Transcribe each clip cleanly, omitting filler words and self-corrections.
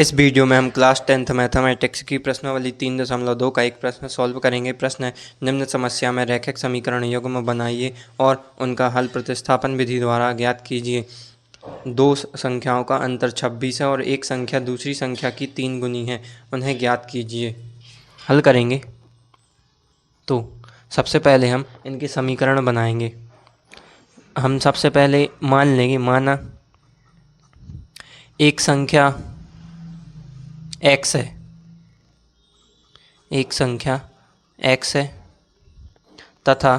इस वीडियो में हम क्लास 10th मैथमेटिक्स की प्रश्नावली 3.2 का एक प्रश्न सॉल्व करेंगे। प्रश्न है, निम्न समस्या में रैखिक समीकरण युग्म बनाइए और उनका हल प्रतिस्थापन विधि द्वारा ज्ञात कीजिए। दो संख्याओं का अंतर 26 है और एक संख्या दूसरी संख्या की 3 गुनी है, उन्हें ज्ञात कीजिए। हल करेंगे तो सबसे पहले हम इनके समीकरण बनाएंगे। हम सबसे पहले मान लेंगे, माना एक संख्या x है, एक संख्या x है तथा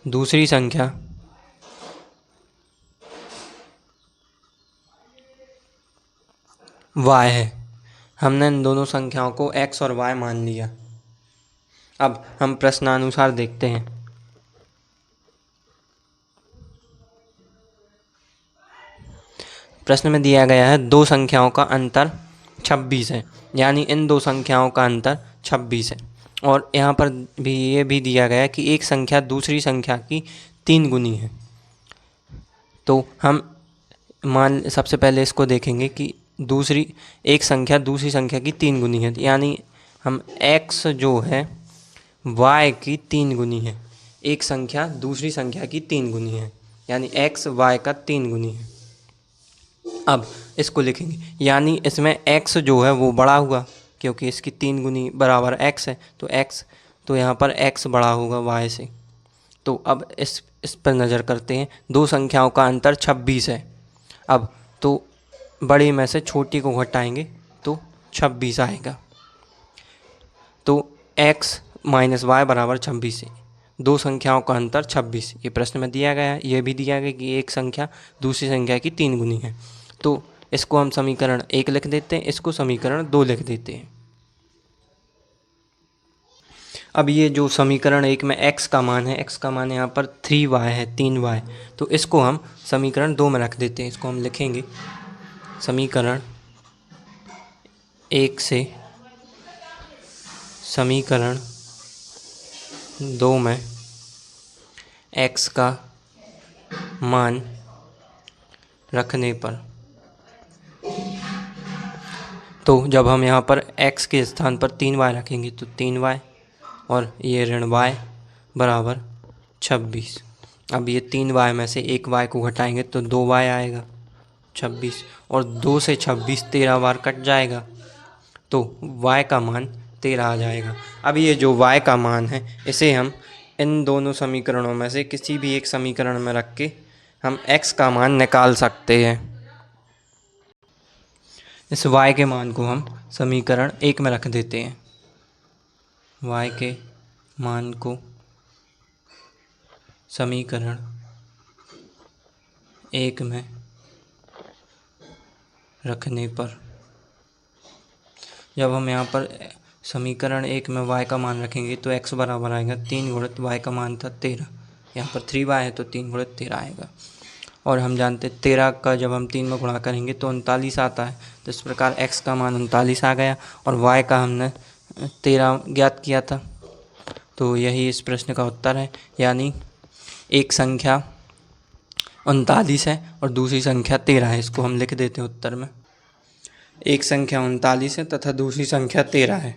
दूसरी संख्या y है। हमने इन दोनों संख्याओं को x और y मान लिया। अब हम प्रश्नानुसार देखते हैं। प्रश्न में दिया गया है दो संख्याओं का अंतर 26 है, यानी इन दो संख्याओं का अंतर 26 है। और यहाँ पर भी ये भी दिया गया है कि एक संख्या दूसरी संख्या की 3 गुनी है। तो हम सबसे पहले इसको देखेंगे कि एक संख्या दूसरी संख्या की 3 गुनी है, यानी हम x जो है y की 3 गुनी है। एक संख्या दूसरी संख्या की 3 गुनी है, यानी x y का 3 गुनी है। अब इसको लिखेंगे, यानी इसमें x जो है वो बड़ा हुआ, क्योंकि इसकी 3 गुनी बराबर x है, तो यहाँ पर x बड़ा होगा y से। तो अब इस पर नज़र करते हैं। दो संख्याओं का अंतर 26 है। अब तो बड़ी में से छोटी को घटाएंगे तो 26 आएगा। तो x माइनस वाई बराबर 26 है। दो संख्याओं का अंतर 26, ये प्रश्न में दिया गया है। ये भी दिया गया कि एक संख्या दूसरी संख्या की 3 गुनी है। तो इसको हम समीकरण 1 लिख देते हैं, इसको समीकरण 2 लिख देते हैं। अब ये जो समीकरण 1 में x का मान है, x का मान यहाँ पर 3y है, 3y, तो इसको हम समीकरण 2 में रख देते हैं। इसको हम लिखेंगे समीकरण 1 से समीकरण 2 में x का मान रखने पर, तो जब हम यहाँ पर x के स्थान पर 3y रखेंगे तो 3y और ये ऋण y बराबर 26। अब ये 3y में से एक y को घटाएंगे तो 2y आएगा 26, और 2 से 26 13 बार कट जाएगा, तो y का मान 13 आ जाएगा। अब ये जो y का मान है, इसे हम इन दोनों समीकरणों में से किसी भी एक समीकरण में रख के हम x का मान निकाल सकते हैं। इस y के मान को हम समीकरण 1 में रख देते हैं। y के मान को समीकरण 1 में रखने पर, जब हम यहाँ पर समीकरण 1 में y का मान रखेंगे तो x बराबर आएगा 3 गुणित y का मान था 13, यहाँ पर 3y है तो 3 गुणित 13 आएगा। और हम जानते 13 का जब हम 3 में गुणा करेंगे तो 39 आता है। तो इस प्रकार x का मान 39 आ गया और y का हमने 13 ज्ञात किया था। तो यही इस प्रश्न का उत्तर है, यानी एक संख्या 39 है और दूसरी संख्या 13 है। इसको हम लिख देते हैं उत्तर में। एक संख्या 39 है तथा दूसरी संख्या 13 है।